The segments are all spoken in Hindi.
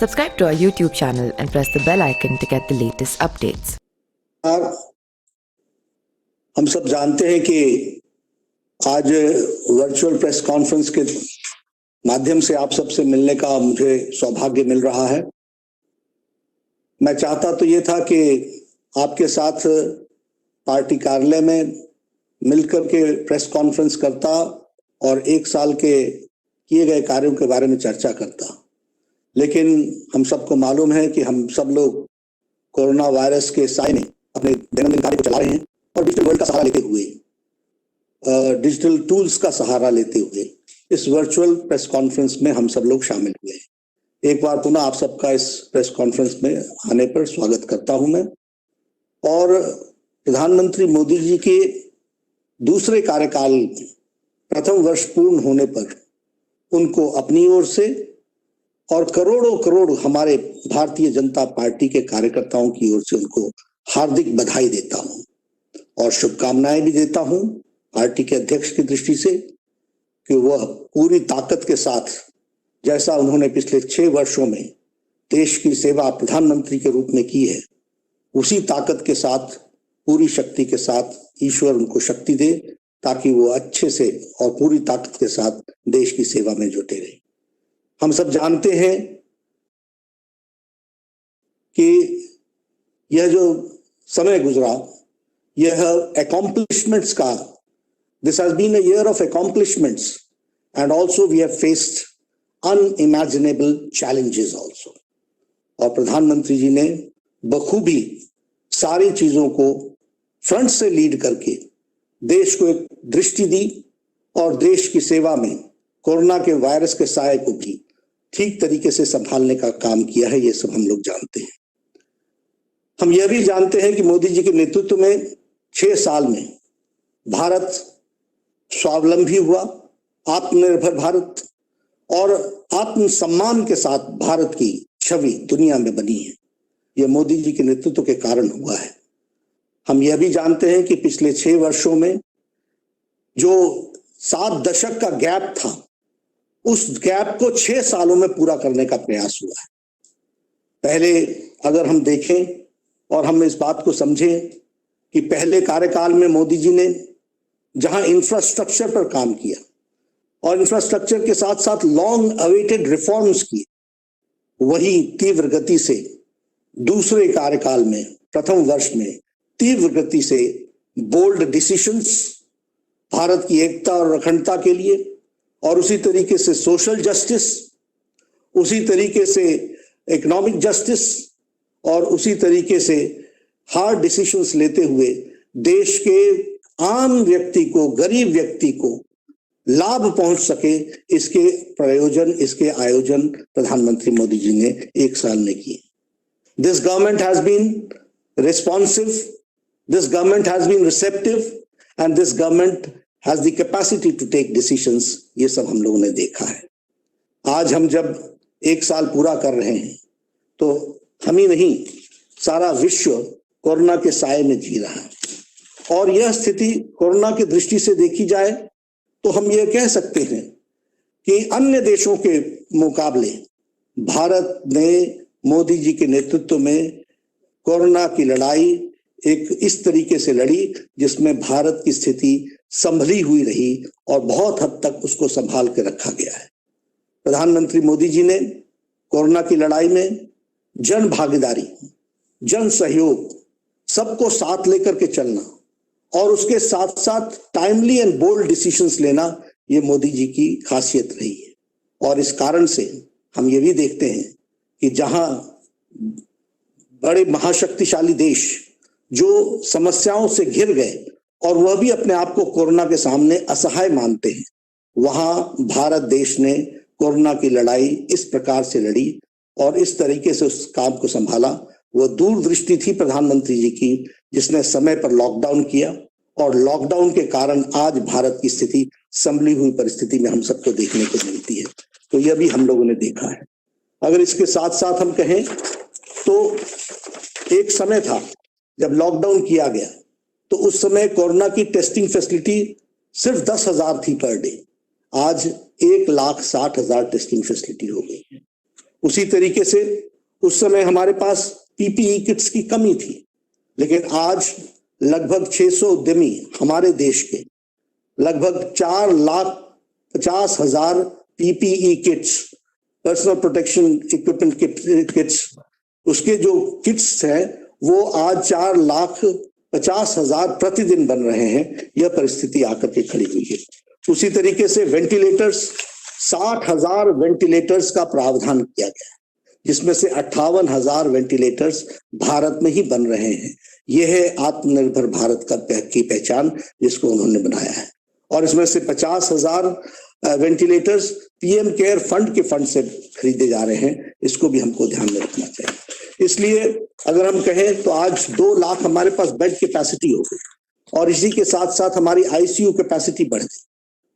Subscribe to our YouTube channel and press the bell icon to get the latest updates. हम सब जानते हैं कि आज वर्चुअल प्रेस कॉन्फ्रेंस के माध्यम से आप सबसे मिलने का मुझे सौभाग्य मिल रहा है। मैं चाहता तो ये था कि आपके साथ पार्टी कार्यालय में मिलकर के प्रेस कॉन्फ्रेंस करता और एक साल के किए गए कार्यों के बारे में चर्चा करता, लेकिन हम सबको मालूम है कि हम सब लोग कोरोना वायरस के साए में अपने दैनंदिन कार्य को चला रहे हैं और डिजिटल वर्ल्ड का सहारा लेते हुए, डिजिटल टूल्स का सहारा लेते हुए इस वर्चुअल प्रेस कॉन्फ्रेंस में हम सब लोग शामिल हुए हैं। एक बार पुनः आप सबका इस प्रेस कॉन्फ्रेंस में आने पर स्वागत करता हूं मैं। और प्रधानमंत्री मोदी जी के दूसरे कार्यकाल प्रथम वर्ष पूर्ण होने पर उनको अपनी ओर से और करोड़ों करोड़ हमारे भारतीय जनता पार्टी के कार्यकर्ताओं की ओर से उनको हार्दिक बधाई देता हूं और शुभकामनाएं भी देता हूं पार्टी के अध्यक्ष की दृष्टि से कि वह पूरी ताकत के साथ, जैसा उन्होंने पिछले 6 वर्षों में देश की सेवा प्रधानमंत्री के रूप में की है, उसी ताकत के साथ, पूरी शक्ति के साथ ईश्वर उनको शक्ति दे ताकि वो अच्छे से और पूरी ताकत के साथ देश की सेवा में जुटे रहे। हम सब जानते हैं कि यह जो समय गुजरा, यह accomplishments का, this has been a year of accomplishments and also we have faced unimaginable challenges also। और प्रधानमंत्री जी ने बखूबी सारी चीजों को फ्रंट से लीड करके देश को एक दृष्टि दी और देश की सेवा में कोरोना के वायरस के साए को भी ठीक तरीके से संभालने का काम किया है। ये सब हम लोग जानते हैं। हम यह भी जानते हैं कि मोदी जी के नेतृत्व में 6 साल में भारत स्वावलंबी हुआ, आत्मनिर्भर भारत और आत्मसम्मान के साथ भारत की छवि दुनिया में बनी है। यह मोदी जी के नेतृत्व के कारण हुआ है। हम यह भी जानते हैं कि पिछले 6 वर्षों में जो 7 दशक का गैप था, उस गैप को 6 सालों में पूरा करने का प्रयास हुआ है। पहले अगर हम देखें और हम इस बात को समझें कि पहले कार्यकाल में मोदी जी ने जहां इंफ्रास्ट्रक्चर पर काम किया और इंफ्रास्ट्रक्चर के साथ साथ लॉन्ग अवेटेड रिफॉर्म्स किए, वही तीव्र गति से दूसरे कार्यकाल में प्रथम वर्ष में तीव्र गति से बोल्ड डिसीजंस भारत की एकता और अखंडता के लिए, और उसी तरीके से सोशल जस्टिस, उसी तरीके से इकोनॉमिक जस्टिस और उसी तरीके से हार्ड डिसीजंस लेते हुए देश के आम व्यक्ति को, गरीब व्यक्ति को लाभ पहुंच सके, इसके प्रयोजन, इसके आयोजन प्रधानमंत्री मोदी जी ने 1 साल में किए। This government has been responsive, this government has been receptive and this government has the capacity to take decisions। ये सब हम लोगों ने देखा है। आज हम जब 1 साल पूरा कर रहे हैं तो हम ही नहीं, सारा विश्व कोरोना के साए में जी रहा है। और यह स्थिति कोरोना की दृष्टि से देखी जाए तो हम ये कह सकते हैं कि अन्य देशों के मुकाबले भारत ने मोदी जी के नेतृत्व में कोरोना की लड़ाई एक इस तरीके से लड़ी जिसमें भारत की स्थिति संभली हुई रही और बहुत हद तक उसको संभाल के रखा गया है। प्रधानमंत्री मोदी जी ने कोरोना की लड़ाई में जन भागीदारी, जन सहयोग, सबको साथ लेकर के चलना और उसके साथ साथ टाइमली एंड बोल्ड डिसीजंस लेना, ये मोदी जी की खासियत रही है। और इस कारण से हम ये भी देखते हैं कि जहां बड़े महाशक्तिशाली देश जो समस्याओं से घिर गए और वह भी अपने आप को कोरोना के सामने असहाय मानते हैं, वहां भारत देश ने कोरोना की लड़ाई इस प्रकार से लड़ी और इस तरीके से उस काम को संभाला। वह दूरदृष्टि थी प्रधानमंत्री जी की, जिसने समय पर लॉकडाउन किया और लॉकडाउन के कारण आज भारत की स्थिति संभली हुई परिस्थिति में हम सबको देखने को मिलती है। तो यह भी हम लोगों ने देखा है। अगर इसके साथ साथ हम कहें तो एक समय था जब लॉकडाउन किया गया तो उस समय कोरोना की टेस्टिंग फैसिलिटी सिर्फ 10,000 थी पर डे। आज 1,60,000 टेस्टिंग फैसिलिटी हो गई है। उसी तरीके से उस समय हमारे पास पीपीई किट्स की कमी थी, लेकिन आज लगभग 600 उद्यमी हमारे देश के लगभग 4,50,000 PPE kits, personal protection equipment kits, उसके जो किट्स हैं वो आज 4,50,000 प्रतिदिन बन रहे हैं। यह परिस्थिति आकर के खड़ी हुई है। उसी तरीके से वेंटिलेटर्स, 60,000 वेंटिलेटर्स का प्रावधान किया गया है, जिसमें से 58,000 वेंटिलेटर्स भारत में ही बन रहे हैं। यह है आत्मनिर्भर भारत की पहचान जिसको उन्होंने बनाया है। और इसमें से 50,000 वेंटिलेटर्स पीएम केयर फंड के फंड से खरीदे जा रहे हैं। इसको भी हमको ध्यान में रखना चाहिए। इसलिए अगर हम कहें तो आज 2 लाख हमारे पास बेड कैपेसिटी हो गई और इसी के साथ साथ हमारी आईसीयू कैपेसिटी बढ़ गई।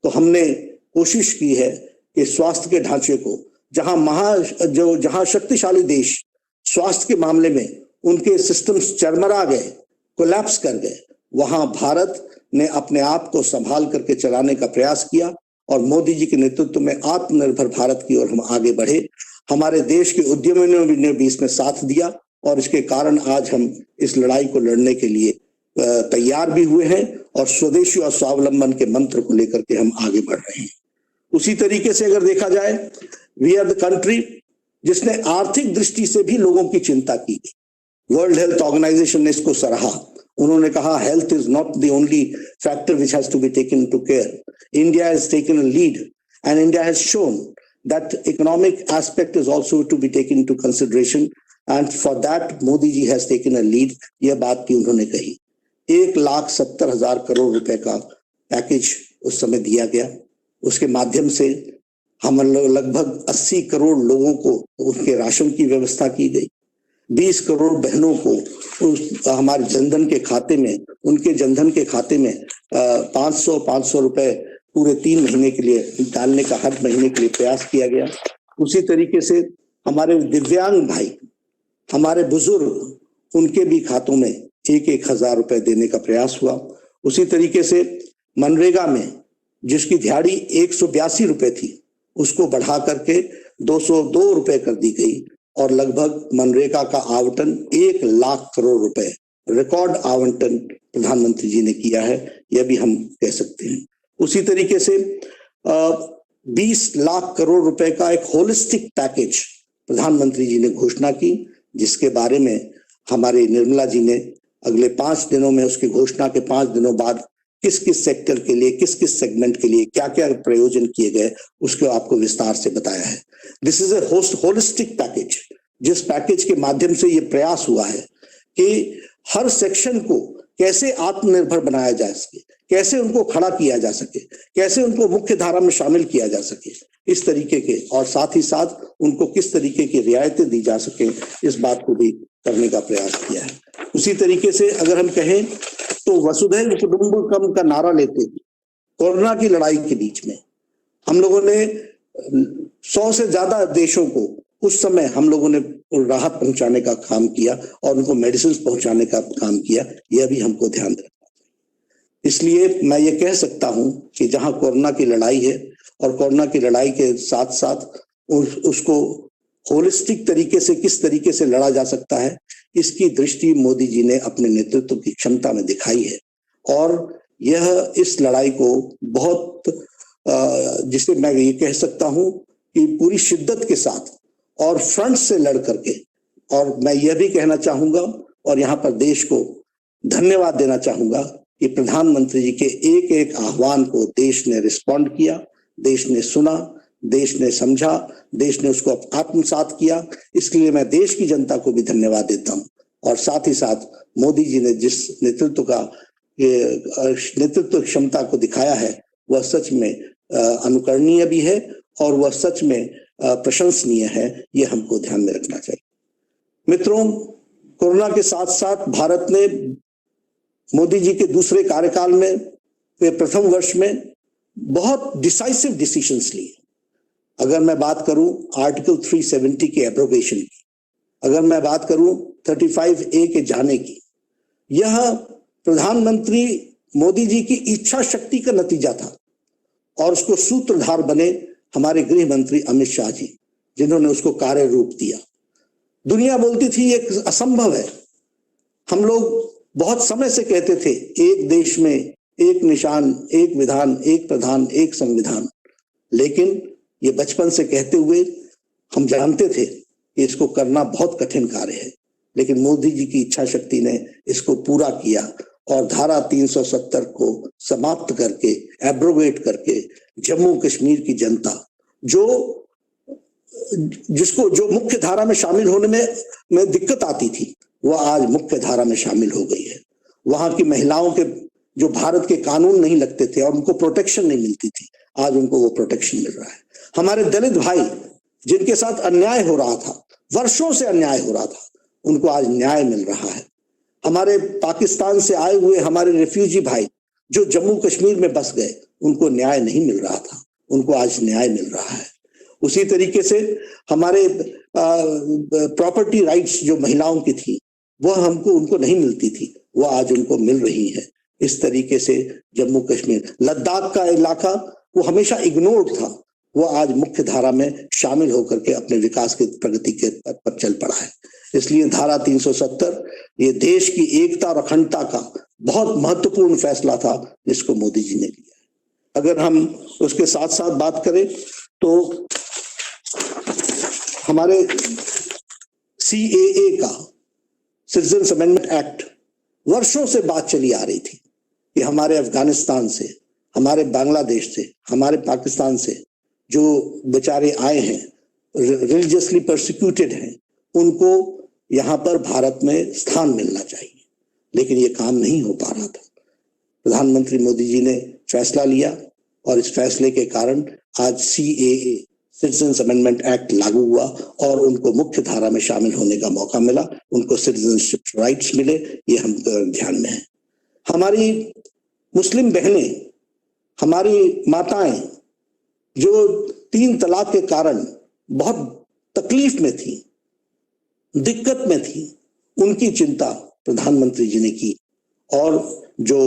तो हमने कोशिश की है कि स्वास्थ्य के ढांचे को, जहां शक्तिशाली देश स्वास्थ्य के मामले में उनके सिस्टम्स चरमरा गए, कोलैप्स कर गए, वहां भारत ने अपने आप को संभाल करके चलाने का प्रयास किया और मोदी जी के नेतृत्व में आत्मनिर्भर भारत की ओर हम आगे बढ़े। हमारे देश के उद्यमियों ने भी इसमें साथ दिया और इसके कारण आज हम इस लड़ाई को लड़ने के लिए तैयार भी हुए हैं और स्वदेशी और स्वावलंबन के मंत्र को लेकर के हम आगे बढ़ रहे हैं। उसी तरीके से अगर देखा जाए, वी आर द कंट्री जिसने आर्थिक दृष्टि से भी लोगों की चिंता की। वर्ल्ड हेल्थ ऑर्गेनाइजेशन ने इसको सराहा। उन्होंने कहा health is not the only factor which has to be taken into care. India has taken a lead and India has shown that economic aspect is also to be taken into consideration and for that Modi ji has taken a lead. यह बात की उन्होंने कही। 1,70,000 करोड़ रुपए का पैकेज उस समय दिया गया। उसके माध्यम से हम लगभग 80 करोड़ लोगों को उनके राशन की व्यवस्था की गई। 20 करोड़ बहनों को हमारे जनधन के खाते में, उनके जनधन के खाते में 500 रुपए पूरे 3 महीने के लिए डालने का हर महीने के लिए प्रयास किया गया। उसी तरीके से हमारे दिव्यांग भाई, हमारे बुजुर्ग, उनके भी खातों में 1,000 रुपए देने का प्रयास हुआ। उसी तरीके से मनरेगा में जिसकी दिहाड़ी 182 रुपए थी, उसको बढ़ा करके 202 रुपए कर दी गई और लगभग मनरेगा का आवंटन 1 लाख करोड़ रुपए, रिकॉर्ड आवंटन प्रधानमंत्री जी ने किया है, यह भी हम कह सकते हैं। उसी तरीके से 20 लाख करोड़ रुपए का एक होलिस्टिक पैकेज प्रधानमंत्री जी ने घोषणा की, जिसके बारे में हमारे निर्मला जी ने अगले 5 दिनों में, उसकी घोषणा के 5 दिनों बाद किस किस सेक्टर के लिए, किस किस सेगमेंट के लिए क्या क्या प्रयोजन किए गए, उसको आपको विस्तार से बताया है। This is a holistic package, जिस पैकेज के माध्यम से ये प्रयास हुआ है कि हर सेक्शन को कैसे आत्मनिर्भर बनाया जा सके, कैसे उनको खड़ा किया जा सके, कैसे उनको मुख्य धारा में शामिल किया जा सके, इस तरीके के, और साथ ही साथ उनको किस तरीके की रियायतें दी जा सके, इस बात को भी करने का प्रयास किया है। उसी तरीके से अगर हम कहें तो वसुधैव कुटुंबकम का नारा लेते हुए कोरोना की लड़ाई के बीच में हम लोगों ने 100 से ज्यादा देशों को उस समय हम लोगों ने राहत पहुंचाने का काम किया और उनको मेडिसिन पहुंचाने का काम किया। यह भी हमको ध्यान रखना चाहिए। इसलिए मैं ये कह सकता हूं कि जहां कोरोना की लड़ाई है और कोरोना की लड़ाई के साथ साथ उसको होलिस्टिक तरीके से किस तरीके से लड़ा जा सकता है, इसकी दृष्टि मोदी जी ने अपने नेतृत्व की क्षमता में दिखाई है। और यह इस लड़ाई को बहुत जिसे मैं ये कह सकता हूं कि पूरी शिद्दत के साथ और फ्रंट से लड़ करके, और मैं यह भी कहना चाहूंगा और यहाँ पर देश को धन्यवाद देना चाहूंगा कि प्रधानमंत्री जी के एक एक आह्वान को देश ने रिस्पॉन्ड किया, देश ने सुना, देश ने समझा, देश ने उसको आत्मसात किया। इसके लिए मैं देश की जनता को भी धन्यवाद देता हूं। और साथ ही साथ मोदी जी ने जिस नेतृत्व क्षमता को दिखाया है, वह सच में अनुकरणीय भी है और वह सच में प्रशंसनीय है। यह हमको ध्यान में रखना चाहिए। मित्रों, कोरोना के साथ साथ भारत ने मोदी जी के दूसरे कार्यकाल में, प्रथम वर्ष में बहुत डिसाइसिव डिसीजंस लिए। अगर मैं बात करूं आर्टिकल 370 के एब्रोगेशन की, अगर मैं बात करूं 35A के जाने की, यह प्रधानमंत्री मोदी जी की इच्छा शक्ति का नतीजा था और उसको सूत्रधार बने हमारे गृह मंत्री अमित शाह जी। जिन्होंने उसको कार्य रूप दिया। दुनिया बोलती थी ये असंभव है। हम लोग बहुत समय से कहते थे एक देश में एक निशान, एक विधान, एक प्रधान, एक संविधान, लेकिन ये बचपन से कहते हुए हम जानते थे कि इसको करना बहुत कठिन कार्य है, लेकिन मोदी जी की इच्छा शक्ति ने इसको पूरा किया और धारा 370 को समाप्त करके, एब्रोगेट करके जम्मू कश्मीर की जनता जो मुख्य धारा में शामिल होने में दिक्कत आती थी, वह आज मुख्य धारा में शामिल हो गई है। वहां की महिलाओं के जो भारत के कानून नहीं लगते थे और उनको प्रोटेक्शन नहीं मिलती थी, आज उनको वो प्रोटेक्शन मिल रहा है। हमारे दलित भाई जिनके साथ अन्याय हो रहा था, वर्षों से अन्याय हो रहा था, उनको आज न्याय मिल रहा है। हमारे पाकिस्तान से आए हुए हमारे रेफ्यूजी भाई जो जम्मू कश्मीर में बस गए, उनको न्याय नहीं मिल रहा था, उनको आज न्याय मिल रहा है। उसी तरीके से हमारे प्रॉपर्टी राइट्स जो महिलाओं की थी, वह उनको नहीं मिलती थी, वह आज उनको मिल रही है। इस तरीके से जम्मू कश्मीर, लद्दाख का इलाका वो हमेशा इग्नोर्ड था, वो आज मुख्य धारा में शामिल होकर के अपने विकास की प्रगति के पथ पर चल पड़ा है। इसलिए धारा 370 ये देश की एकता और अखंडता का बहुत महत्वपूर्ण फैसला था जिसको मोदी जी ने लिया है। अगर हम उसके साथ साथ बात करें तो हमारे CAA का, सिटीजन्स अमेंडमेंट एक्ट, वर्षों से बात चली आ रही थी कि हमारे अफगानिस्तान से, हमारे बांग्लादेश से, हमारे पाकिस्तान से जो बेचारे आए हैं, रिलीजियसली परसिक्यूटेड हैं, उनको यहाँ पर भारत में स्थान मिलना चाहिए, लेकिन ये काम नहीं हो पा रहा था। प्रधानमंत्री मोदी जी ने फैसला लिया और इस फैसले के कारण आज CAA, सिटीजन्स अमेंडमेंट एक्ट लागू हुआ और उनको मुख्य धारा में शामिल होने का मौका मिला, उनको सिटीजनशिप राइट्स मिले, ये हम ध्यान में है। हमारी मुस्लिम बहनें, हमारी माताएं जो 3 तलाक के कारण बहुत तकलीफ में थी, दिक्कत में थी, उनकी चिंता प्रधानमंत्री जी ने की और जो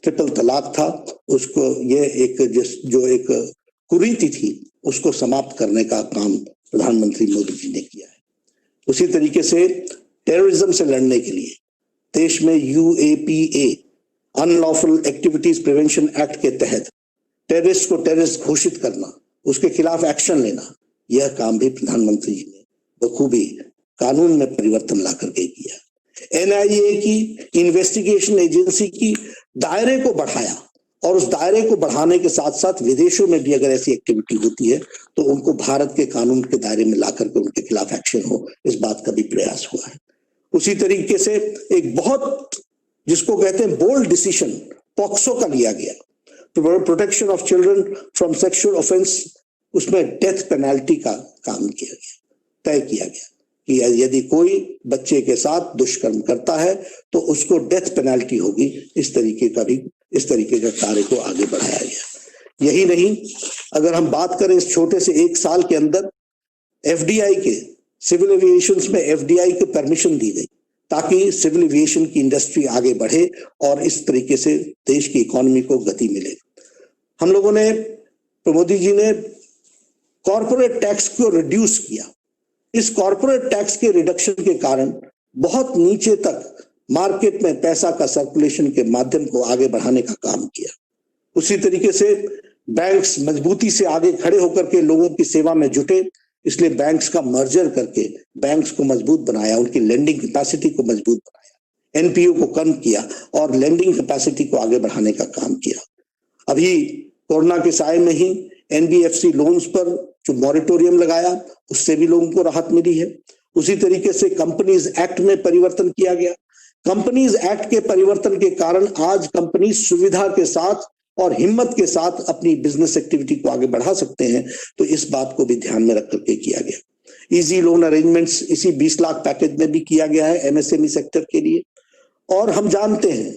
ट्रिपल तलाक था उसको जो एक कुरीति थी उसको समाप्त करने का काम प्रधानमंत्री मोदी जी ने किया है। उसी तरीके से टेररिज्म से लड़ने के लिए देश में UAPA, unlawful activities prevention act के तहत टेररिस्ट को टेररिस्ट घोषित करना, उसके खिलाफ एक्शन लेना, यह काम भी प्रधानमंत्री जी ने बखूबी कानून में परिवर्तन ला करके किया। NIA की इन्वेस्टिगेशन एजेंसी की दायरे को बढ़ाया और उस दायरे को बढ़ाने के साथ साथ विदेशों में भी अगर ऐसी एक्टिविटी होती है तो उनको भारत के कानून के दायरे में ला करके उनके खिलाफ एक्शन हो, इस बात का भी प्रयास हुआ है। उसी तरीके से एक बहुत जिसको कहते हैं बोल्ड डिसीजन पॉक्सो का लिया गया, protection of children from sexual offence, उसमें डेथ पेनल्टी का काम किया गया, तय किया गया कि यदि कोई बच्चे के साथ दुष्कर्म करता है तो उसको डेथ पेनल्टी होगी। इस तरीके का कार्य को आगे बढ़ाया गया। यही नहीं, अगर हम बात करें इस छोटे से 1 साल के अंदर FDI के, सिविल एविएशन में FDI को परमिशन दी गई ताकि सिविल एविएशन की इंडस्ट्री आगे बढ़े और इस तरीके से देश की इकोनॉमी को गति मिले। हम लोगों ने, मोदी जी ने कॉर्पोरेट टैक्स को रिड्यूस किया। इस कॉर्पोरेट टैक्स के रिडक्शन के कारण बहुत नीचे तक मार्केट में पैसा का सर्कुलेशन के माध्यम को आगे बढ़ाने का काम किया। उसी तरीके से बैंक्स मजबूती से आगे खड़े होकर के लोगों की सेवा में जुटे, इसलिए बैंक्स का मर्जर करके बैंक्स को मजबूत बनाया, उनकी लेंडिंग कैपेसिटी को मजबूत बनाया, NPO को कम किया और लेंडिंग कैपेसिटी को आगे बढ़ाने का काम किया। अभी कोरोना के साए में ही NBFC लोन्स पर जो मॉरिटोरियम लगाया, उससे भी लोगों को राहत मिली है। उसी तरीके से कंपनीज एक्ट में परिवर्तन किया गया। कंपनीज एक्ट के परिवर्तन के कारण आज कंपनी सुविधा के साथ और हिम्मत के साथ अपनी बिजनेस एक्टिविटी को आगे बढ़ा सकते हैं, तो इस बात को भी ध्यान में रख करके किया गया। इजी लोन अरेंजमेंट्स इसी 20 लाख पैकेज में भी किया गया है MSME सेक्टर के लिए। और हम जानते हैं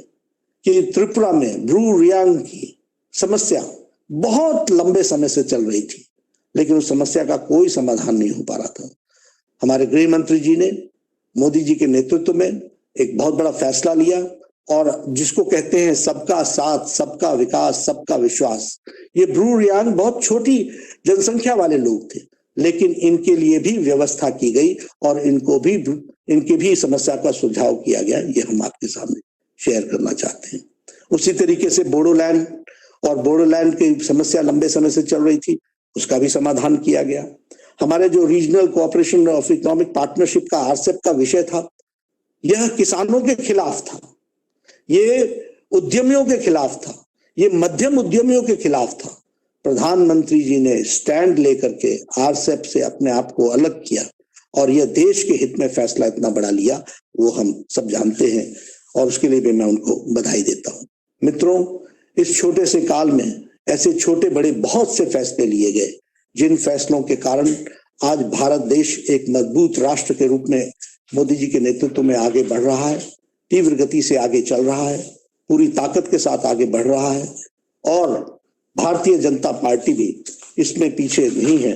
कि त्रिपुरा में ब्रू रियांग की समस्या बहुत लंबे समय से चल रही थी, लेकिन उस समस्या का कोई समाधान नहीं हो पा रहा था। हमारे गृह मंत्री जी ने मोदी जी के नेतृत्व में एक बहुत बड़ा फैसला लिया और जिसको कहते हैं सबका साथ, सबका विकास, सबका विश्वास। ये ब्रू रियांग बहुत छोटी जनसंख्या वाले लोग थे, लेकिन इनके लिए भी व्यवस्था की गई और इनकी भी समस्या का सुझाव किया गया। ये हम आपके सामने शेयर करना चाहते हैं। उसी तरीके से बोडोलैंड की समस्या लंबे समय से चल रही थी, उसका भी समाधान किया गया। हमारे जो regional cooperation of economic partnership का आरसेप का विषय था, यह किसानों के खिलाफ था, ये उद्यमियों के खिलाफ था, ये मध्यम उद्यमियों के खिलाफ था। प्रधानमंत्री जी ने स्टैंड लेकर के आरसेप से अपने आप को अलग किया और यह देश के हित में फैसला इतना बड़ा लिया, वो हम सब जानते हैं और उसके लिए भी मैं उनको बधाई देता हूं। मित्रों, इस छोटे से काल में ऐसे छोटे बड़े बहुत से फैसले लिए गए, जिन फैसलों के कारण आज भारत देश एक मजबूत राष्ट्र के रूप में मोदी जी के नेतृत्व में आगे बढ़ रहा है, तीव्र गति से आगे चल रहा है, पूरी ताकत के साथ आगे बढ़ रहा है और भारतीय जनता पार्टी भी इसमें पीछे नहीं है।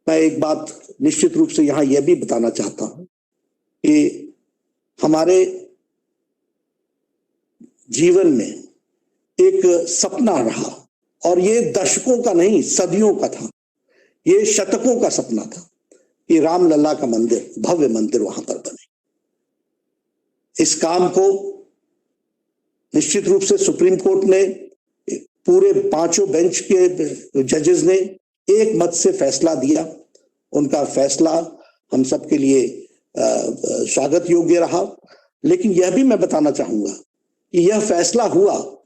मैं एक बात निश्चित रूप से यहां यह भी बताना चाहता हूं कि हमारे जीवन में एक सपना रहा और ये दशकों का नहीं, सदियों का था, ये शतकों का सपना था कि रामलला का मंदिर, भव्य मंदिर वहां पर बने। इस काम को निश्चित रूप से सुप्रीम कोर्ट ने, पूरे 5 बेंच के जजेस ने एक मत से फैसला दिया। उनका फैसला हम सबके लिए स्वागत योग्य रहा। लेकिन यह भी मैं बताना चाहूंगा कि यह फैसला हुआ,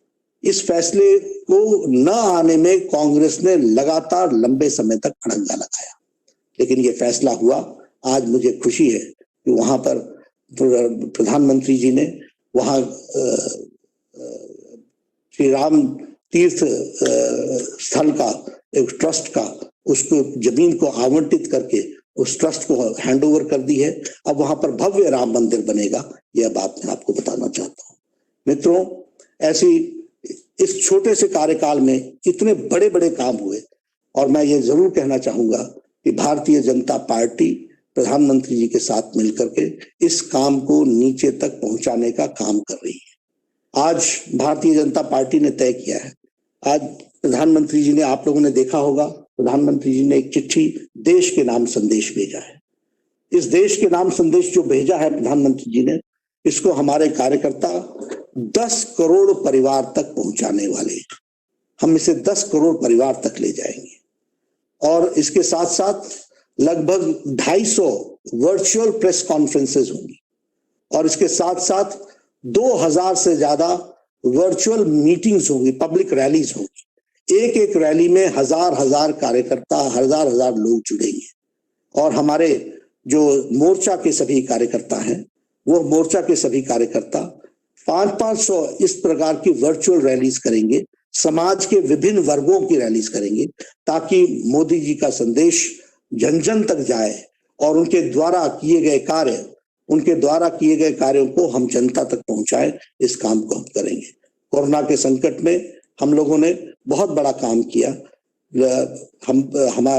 इस फैसले को न आने में कांग्रेस ने लगातार लंबे समय तक अड़ंगा लगाया, लेकिन यह फैसला हुआ। आज मुझे खुशी है कि वहां पर प्रधानमंत्री जी ने वहां श्री राम तीर्थ स्थल का एक ट्रस्ट का, उसको जमीन को आवंटित करके उस ट्रस्ट को हैंडओवर कर दी है। अब वहां पर भव्य राम मंदिर बनेगा, यह बात मैं आपको बताना चाहता हूं। मित्रों, ऐसी इस छोटे से कार्यकाल में इतने बड़े बड़े काम हुए और मैं ये जरूर कहना चाहूंगा कि भारतीय जनता पार्टी प्रधानमंत्री जी के साथ मिलकर के इस काम को नीचे तक पहुंचाने का काम कर रही है। आज भारतीय जनता पार्टी ने तय किया है, आज प्रधानमंत्री जी ने, आप लोगों ने देखा होगा, प्रधानमंत्री जी ने एक चिट्ठी देश के नाम संदेश भेजा है। इस देश के नाम संदेश जो भेजा है प्रधानमंत्री जी ने, इसको हमारे कार्यकर्ता 10 करोड़ परिवार तक पहुंचाने वाले हैं। हम इसे 10 करोड़ परिवार तक ले जाएंगे और इसके साथ साथ लगभग 250 वर्चुअल प्रेस कॉन्फ्रेंसेस होंगी और इसके साथ साथ 2000 से ज्यादा वर्चुअल मीटिंग्स होंगी, पब्लिक रैलीज होंगी। एक एक रैली में हजार कार्यकर्ता, हजार लोग जुड़ेंगे और हमारे जो मोर्चा के सभी कार्यकर्ता हैं, वो मोर्चा के सभी कार्यकर्ता 500 इस प्रकार की वर्चुअल रैलीज करेंगे, समाज के विभिन्न वर्गों की रैलीज करेंगे, ताकि मोदी जी का संदेश जन जन तक जाए और उनके द्वारा किए गए कार्यों को हम जनता तक पहुंचाएं। इस काम को हम करेंगे। कोरोना के संकट में हम लोगों ने बहुत बड़ा काम किया।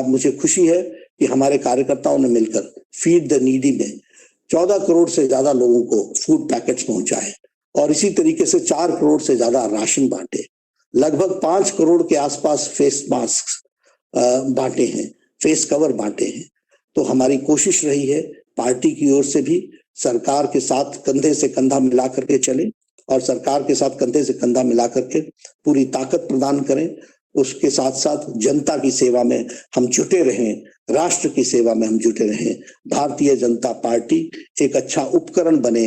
मुझे खुशी है कि हमारे कार्यकर्ताओं ने मिलकर फीड द नीडी में 14 करोड़ से ज्यादा लोगों को फूड पैकेट्स पहुंचाए और इसी तरीके से 4 करोड़ से ज्यादा राशन बांटे, लगभग 5 करोड़ के आसपास फेस मास्क बांटे हैं, फेस कवर बांटे हैं। तो हमारी कोशिश रही है पार्टी की ओर से भी सरकार के साथ कंधे से कंधा मिला करके चले और सरकार के साथ कंधे से कंधा मिला करके पूरी ताकत प्रदान करें। उसके साथ साथ जनता की सेवा में हम जुटे रहें, राष्ट्र की सेवा में हम जुटे रहें। भारतीय जनता पार्टी एक अच्छा उपकरण बने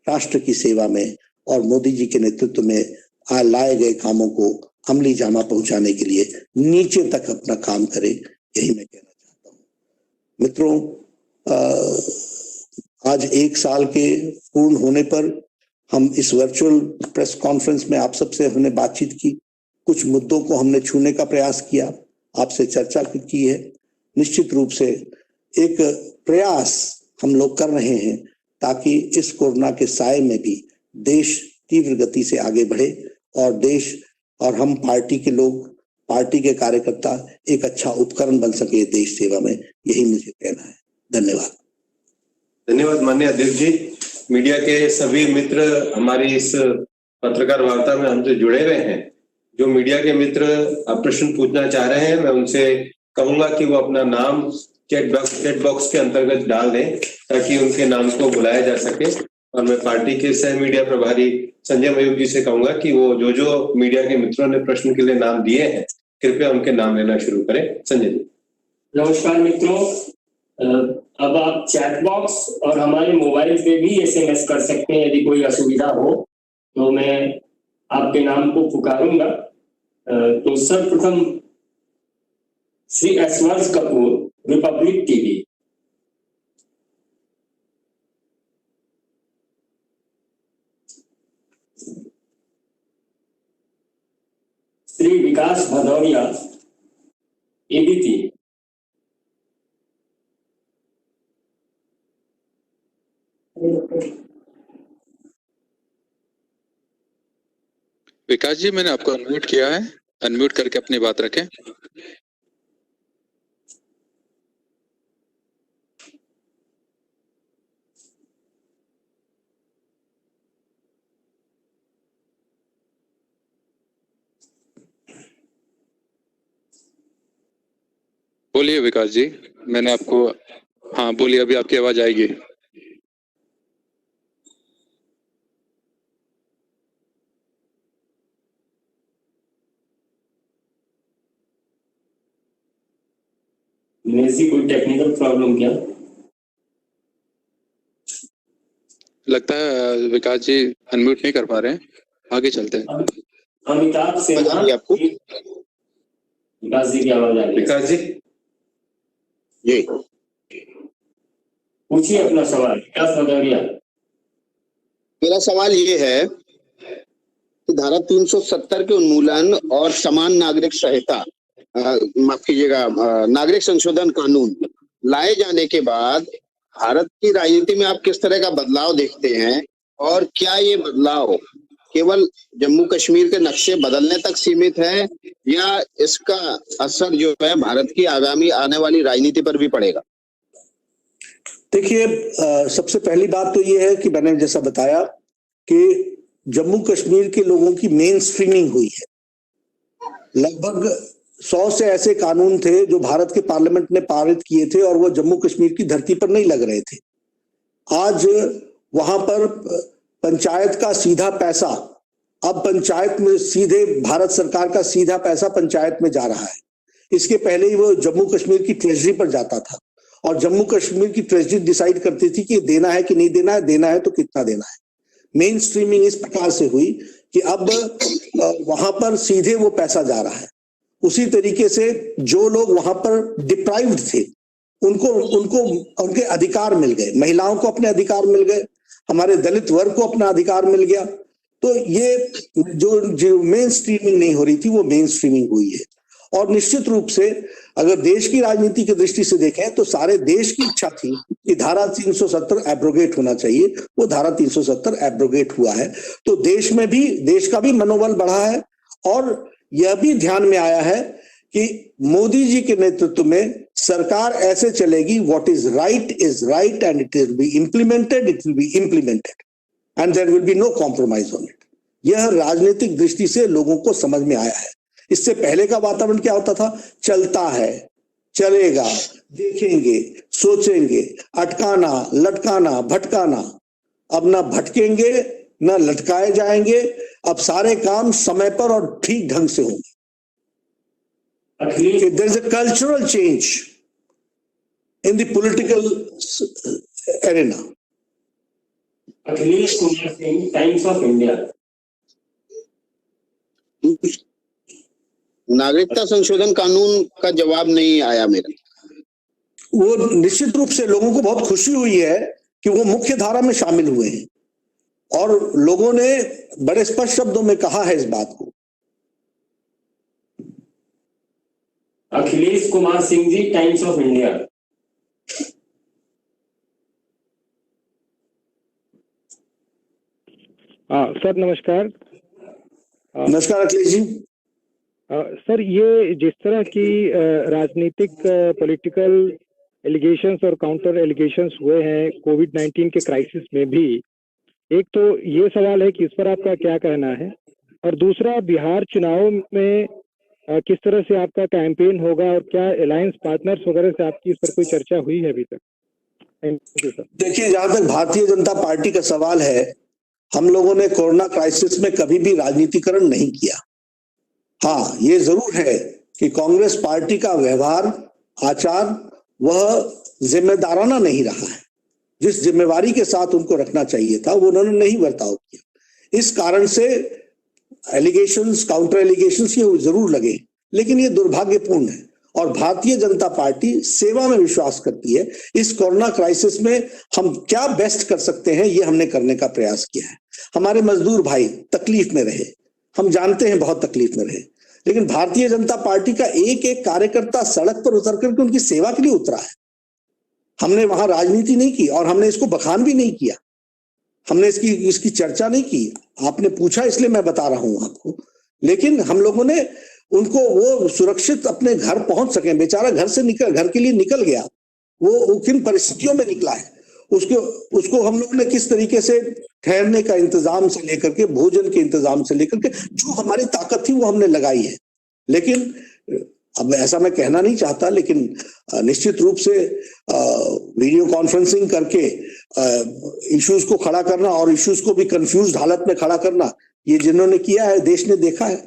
राष्ट्र की सेवा में और मोदी जी के नेतृत्व में लाए गए कामों को अमली जामा पहुंचाने के लिए नीचे तक अपना काम करे, यही मैं कहना चाहता हूँ। मित्रों, आज 1 साल के पूर्ण होने पर हम इस वर्चुअल प्रेस कॉन्फ्रेंस में आप सबसे हमने बातचीत की, कुछ मुद्दों को हमने छूने का प्रयास किया, आपसे चर्चा की है। निश्चित रूप से एक प्रयास हम लोग कर रहे हैं ताकि इस कोरोना के साए में भी देश तीव्र गति से आगे बढ़े और देश और हम पार्टी के लोग, पार्टी के कार्यकर्ता एक अच्छा उपकरण बन सके देश सेवा में, यही मुझे कहना है। धन्यवाद। धन्यवाद माननीय अध्यक्ष जी। मीडिया के सभी मित्र हमारी इस पत्रकार वार्ता में हमसे जुड़े हुए हैं। जो मीडिया के मित्र प्रश्न पूछना चाह रहे हैं, मैं उनसे कहूंगा कि वो अपना नाम चैट बॉक्स के अंतर्गत डाल दें ताकि उनके नाम को बुलाया जा सके। और मैं पार्टी के सह मीडिया प्रभारी संजय मयूख जी से कहूंगा कि वो जो मीडिया के मित्रों ने प्रश्न के लिए नाम दिए हैं कृपया उनके नाम लेना शुरू करें। संजय जी। नमस्कार मित्रों, अब आप चैट बॉक्स और हमारे मोबाइल पे भी SMS कर सकते हैं। यदि कोई असुविधा हो तो मैं आपके नाम को पुकारूंगा। तो सर्वप्रथम श्री ऐश्वर्य कपूर, रिपब्लिक टीवी। श्री विकास भदौरिया, ABP। विकास जी, मैंने आपको अनम्यूट किया है, अनम्यूट करके अपनी बात रखें। बोलिए विकास जी, मैंने आपको, हाँ बोलिए, अभी आपकी आवाज आएगी। ऐसी कोई टेक्निकल प्रॉब्लम क्या? लगता है विकास जी अनम्यूट नहीं कर पा रहे हैं, आगे चलते हैं। अमिताभ से आपको विकास जी की आवाज आ रही है। विकास जी जी पूछिए अपना सवाल। विकास भदौरिया। मेरा सवाल ये है कि धारा 370 के उन्मूलन और समान नागरिक संहिता, माफ कीजिएगा, नागरिक संशोधन कानून लाए जाने के बाद भारत की राजनीति में आप किस तरह का बदलाव देखते हैं, और क्या ये बदलाव केवल जम्मू कश्मीर के नक्शे बदलने तक सीमित है या इसका असर जो है भारत की आगामी आने वाली राजनीति पर भी पड़ेगा? देखिए, सबसे पहली बात तो ये है कि मैंने जैसा बताया कि जम्मू कश्मीर के लोगों की मेन स्ट्रीमिंग हुई है। लगभग 100 से ऐसे कानून थे जो भारत के पार्लियामेंट ने पारित किए थे और वो जम्मू कश्मीर की धरती पर नहीं लग रहे थे। आज वहां पर पंचायत का सीधा पैसा, अब पंचायत में सीधे भारत सरकार का सीधा पैसा पंचायत में जा रहा है। इसके पहले ही वो जम्मू कश्मीर की ट्रेजरी पर जाता था और जम्मू कश्मीर की ट्रेजरी डिसाइड करती थी कि देना है कि नहीं देना है, देना है तो कितना देना है। मेन स्ट्रीमिंग इस प्रकार से हुई कि अब वहां पर सीधे वो पैसा जा रहा है। उसी तरीके से जो लोग वहां पर डिप्राइव्ड थे उनको उनको उनके अधिकार मिल गए, महिलाओं को अपने अधिकार मिल गए, हमारे दलित वर्ग को अपना अधिकार मिल गया। तो ये जो मेन स्ट्रीमिंग नहीं हो रही थी वो मेन स्ट्रीमिंग हुई है। और निश्चित रूप से अगर देश की राजनीति की दृष्टि से देखें तो सारे देश की इच्छा थी कि धारा 370 एब्रोगेट होना चाहिए। वो धारा 370 एब्रोगेट हुआ है तो देश में भी, देश का भी मनोबल बढ़ा है और यह भी ध्यान में आया है कि मोदी जी के नेतृत्व में सरकार ऐसे चलेगी, what is right and it will be implemented, and there will be no compromise on it. यह राजनीतिक दृष्टि से लोगों को समझ में आया है। इससे पहले का वातावरण क्या होता था? चलता है, चलेगा, देखेंगे, सोचेंगे, अटकाना, लटकाना, भटकाना। अब ना भटकेंगे ना लटकाए जाएंगे, अब सारे काम समय पर और ठीक ढंग से होंगे। There is a cultural change in the political arena. Akhilesh Kumar Singh, Times of India. नागरिकता संशोधन कानून का जवाब नहीं आया मेरा। वो निश्चित रूप से लोगों को बहुत खुशी हुई है कि वो मुख्य धारा में शामिल हुए हैं और लोगों ने बड़े स्पष्ट शब्दों में कहा है इस बात को। Akhilesh Kumar Singh ji, times of India. Sir नमस्कार। नमस्कार अखिलेश जी। सर, ये जिस तरह की राजनीतिक पॉलिटिकल एलिगेशंस और काउंटर एलिगेशंस हुए हैं कोविड-19 के क्राइसिस में भी, एक तो ये सवाल है कि इस पर आपका क्या कहना है, और दूसरा बिहार चुनाव में किस तरह से आपका कैंपेन होगा और क्या अलायंस पार्टनर्स वगैरह से आपकी इस पर कोई चर्चा हुई है अभी तक? Thank you sir. देखिए, जहां तक भारतीय जनता पार्टी का सवाल है, हम लोगों ने कोरोना क्राइसिस में कभी भी राजनीतिकरण नहीं किया। हाँ, ये जरूर है कि कांग्रेस पार्टी का व्यवहार, आचार वह जिम्मेदाराना नहीं रहा है। जिस जिम्मेवारी के साथ उनको रखना चाहिए था वो उन्होंने नहीं बर्ताव किया। इस कारण से एलिगेशंस, काउंटर एलिगेशंस ये जरूर लगे, लेकिन ये दुर्भाग्यपूर्ण है। और भारतीय जनता पार्टी सेवा में विश्वास करती है। इस कोरोना क्राइसिस में हम क्या बेस्ट कर सकते हैं, ये हमने करने का प्रयास किया है। हमारे मजदूर भाई तकलीफ में रहे, हम जानते हैं बहुत तकलीफ में रहे, लेकिन भारतीय जनता पार्टी का एक एक कार्यकर्ता सड़क पर उतर करके उनकी सेवा के लिए उतरा है। हमने वहां राजनीति नहीं की और हमने इसको बखान भी नहीं किया, हमने इसकी चर्चा नहीं की। आपने पूछा इसलिए मैं बता रहा हूं आपको। लेकिन हम लोगों ने उनको वो सुरक्षित अपने घर पहुंच सके। बेचारा घर के लिए निकल गया, वो किन परिस्थितियों में निकला है, उसको हम लोगों ने किस तरीके से ठहरने का इंतजाम से लेकर के, भोजन के इंतजाम से लेकर के, जो हमारी ताकत थी वो हमने लगाई है। लेकिन अब ऐसा मैं कहना नहीं चाहता, लेकिन निश्चित रूप से वीडियो कॉन्फ्रेंसिंग करके इश्यूज को खड़ा करना और इश्यूज को भी कंफ्यूज्ड हालत में खड़ा करना, ये जिन्होंने किया है देश ने देखा है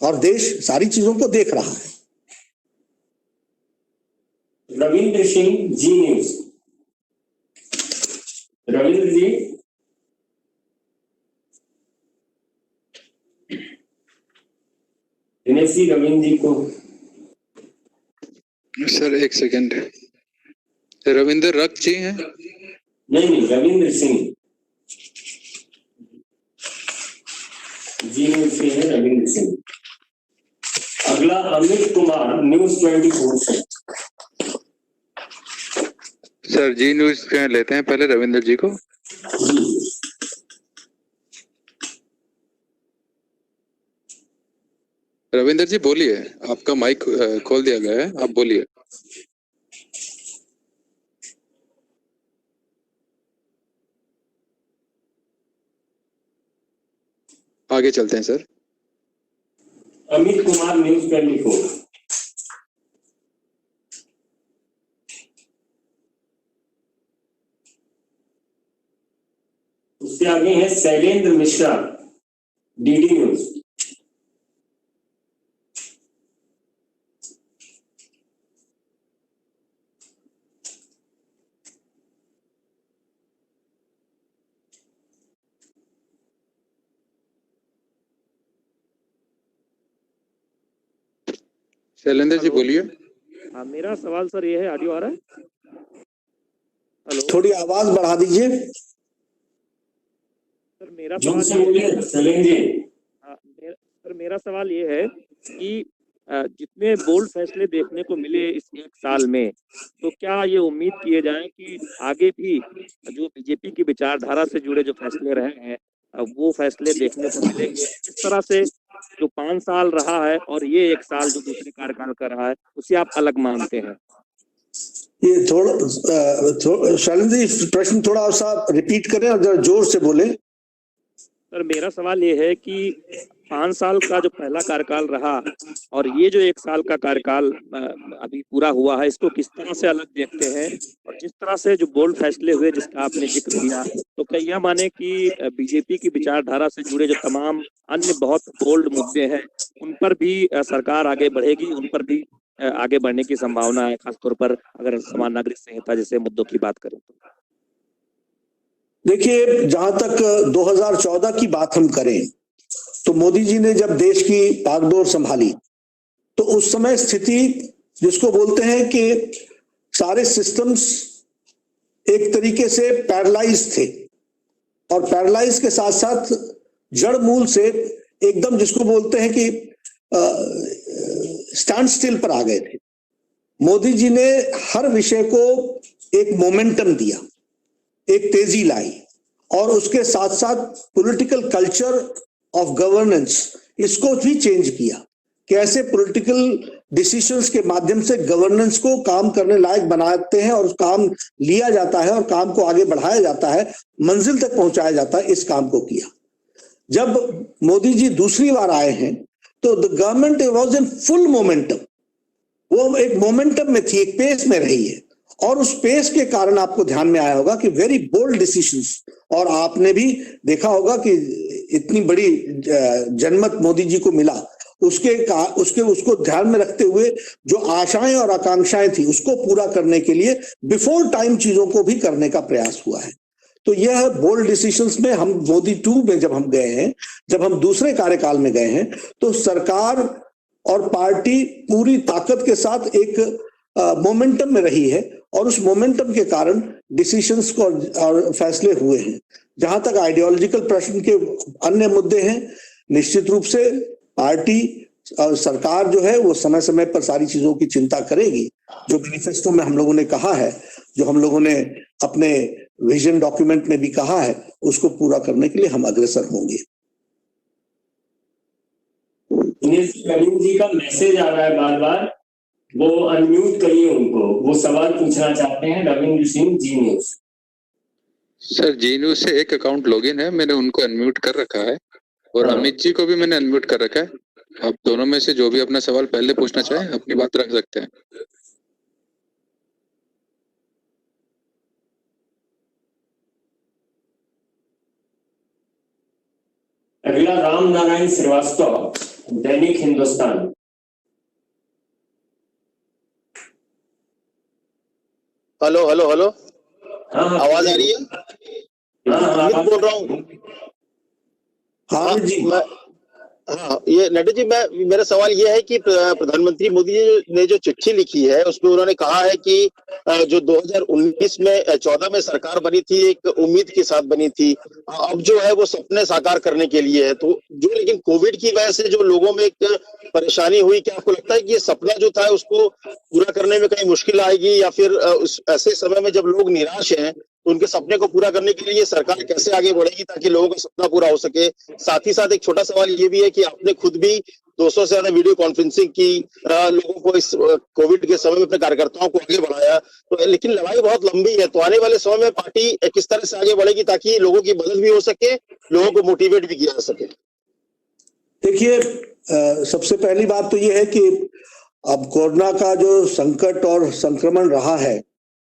और देश सारी चीजों को देख रहा है। रविंद्र सिंह, जी न्यूज। रविंद्र जी। दिनेश जी, रविंद्र जी को। सर एक सेकंड, रविंद्र रख जी हैं? नहीं, रविंद्र सिंह जी न्यूज से है, रविंद्र सिंह। अगला अमित कुमार, न्यूज 24 से। सर जी न्यूज से लेते हैं पहले रविंद्र जी को। रविंद्र जी बोलिए, आपका माइक खोल दिया गया है, आप बोलिए। आगे चलते हैं सर। अमित कुमार, न्यूज 24। उससे आगे है शैलेंद्र मिश्रा, डीडी न्यूज। शैलेंद्र जी बोलिए। हाँ, मेरा सवाल सर ये है, ऑडियो आ रहा है? हेलो, थोड़ी आवाज बढ़ा दीजिए सर। मेरा जोर से सवाल बोलिए शैलेंद्र। सर मेरा सवाल ये है कि जितने बोल्ड फैसले देखने को मिले इस एक साल में, तो क्या ये उम्मीद किए जाए कि आगे भी जो बीजेपी की विचारधारा से जुड़े जो फैसले रहे हैं वो फैसले देखने को मिलेंगे? इस तरह से जो 5 साल रहा है और ये एक साल जो दूसरे कार्यकाल का रहा है, उसे आप अलग मानते हैं? ये शैलेंद्र जी प्रश्न थोड़ा सा रिपीट करें और जरा जोर से बोले। सर मेरा सवाल ये है कि 5 साल का जो पहला कार्यकाल रहा और ये जो 1 साल का कार्यकाल अभी पूरा हुआ है, इसको किस तरह से अलग देखते हैं? और जिस तरह से जो बोल्ड फैसले हुए जिसका आपने जिक्र किया, तो क्या यह माने कि बीजेपी की विचारधारा से जुड़े जो तमाम अन्य बहुत बोल्ड मुद्दे हैं उन पर भी सरकार आगे बढ़ेगी, उन पर भी आगे बढ़ने की संभावना है, खासतौर पर अगर समान नागरिक संहिता जैसे मुद्दों की बात करें तो? देखिए, जहां तक 2014 की बात हम करें तो मोदी जी ने जब देश की भागदौड़ संभाली तो उस समय स्थिति जिसको बोलते हैं कि सारे सिस्टम्स एक तरीके से पैरालाइज थे और पैरालाइज के साथ साथ जड़ मूल से एकदम जिसको बोलते हैं कि स्टैंड स्टिल पर आ गए थे। मोदी जी ने हर विषय को एक मोमेंटम दिया, एक तेजी लाई और उसके साथ साथ पॉलिटिकल कल्चर ऑफ गवर्नेंस इसको भी चेंज किया। कैसे पॉलिटिकल डिसीजंस के माध्यम से गवर्नेंस को काम करने लायक बनाते हैं और काम लिया जाता है और काम को आगे बढ़ाया जाता है, मंजिल तक पहुंचाया जाता है, इस काम को किया। जब मोदी जी दूसरी बार आए हैं तो the government was in full momentum, वो एक मोमेंटम में थी, एक पेस में रही है, और उस पेस के कारण आपको ध्यान में आया होगा कि वेरी बोल्ड डिसीजंस, और आपने भी देखा होगा कि इतनी बड़ी जनमत मोदी जी को मिला, उसको ध्यान में रखते हुए जो आशाएं और आकांक्षाएं थी उसको पूरा करने के लिए बिफोर टाइम चीजों को भी करने का प्रयास हुआ है। तो यह बोल्ड डिसीजंस में हम मोदी 2 में जब हम गए हैं, जब हम दूसरे कार्यकाल में गए हैं, तो सरकार और पार्टी पूरी ताकत के साथ एक मोमेंटम में रही है, और उस मोमेंटम के कारण डिसीजंस को और फैसले हुए हैं। जहां तक आइडियोलॉजिकल प्रश्न के अन्य मुद्दे हैं, निश्चित रूप से पार्टी और सरकार जो है वो समय समय पर सारी चीजों की चिंता करेगी। जो मैनिफेस्टो में हम लोगों ने कहा है, जो हम लोगों ने अपने विजन डॉक्यूमेंट में भी कहा है, उसको पूरा करने के लिए हम अग्रसर होंगे। प्रवीण जी का मैसेज आ रहा है बार बार, वो अनम्यूट करिए उनको, वो सवाल पूछना चाहते हैं। रविंद्र सिंह, जी न्यूज। सर, जी न्यूज से एक अकाउंट लॉगिन है, मैंने उनको अनम्यूट कर रखा है, और अमित जी को भी मैंने अनम्यूट कर रखा है। आप दोनों में से जो भी अपना सवाल पहले पूछना चाहें अपनी बात रख सकते हैं। अगला राम नारायण श्रीवास्तव, दैनिक हिंदुस्तान। हेलो हेलो हेलो, हाँ, आवाज आ रही है? हाँ, बोल रहा हूँ। हाँ जी, हाँ, ये नड्डा जी, मेरा सवाल ये है कि प्रधानमंत्री मोदी जी ने जो चिट्ठी लिखी है उसमें उन्होंने कहा है कि जो 2019 में 14 में सरकार बनी थी, एक उम्मीद के साथ बनी थी, अब जो है वो सपने साकार करने के लिए है। तो जो लेकिन कोविड की वजह से जो लोगों में एक परेशानी हुई, क्या आपको लगता है कि ये सपना जो था उसको पूरा करने में कहीं मुश्किल आएगी, या फिर उस ऐसे समय में जब लोग निराश हैं उनके सपने को पूरा करने के लिए सरकार कैसे आगे बढ़ेगी ताकि लोगों का सपना पूरा हो सके? साथ ही साथ एक छोटा सवाल ये भी है कि आपने खुद भी 200 से ज्यादा वीडियो कॉन्फ्रेंसिंग की, लोगों को इस कोविड के समय में अपने कार्यकर्ताओं को आगे बढ़ाया, तो लेकिन लड़ाई बहुत लंबी है। तो आने वाले समय में पार्टी किस तरह से आगे बढ़ेगी ताकि लोगों की मदद भी हो सके, लोगों को मोटिवेट भी किया जा सके? देखिए, सबसे पहली बात तो ये है कि अब कोरोना का जो संकट और संक्रमण रहा है,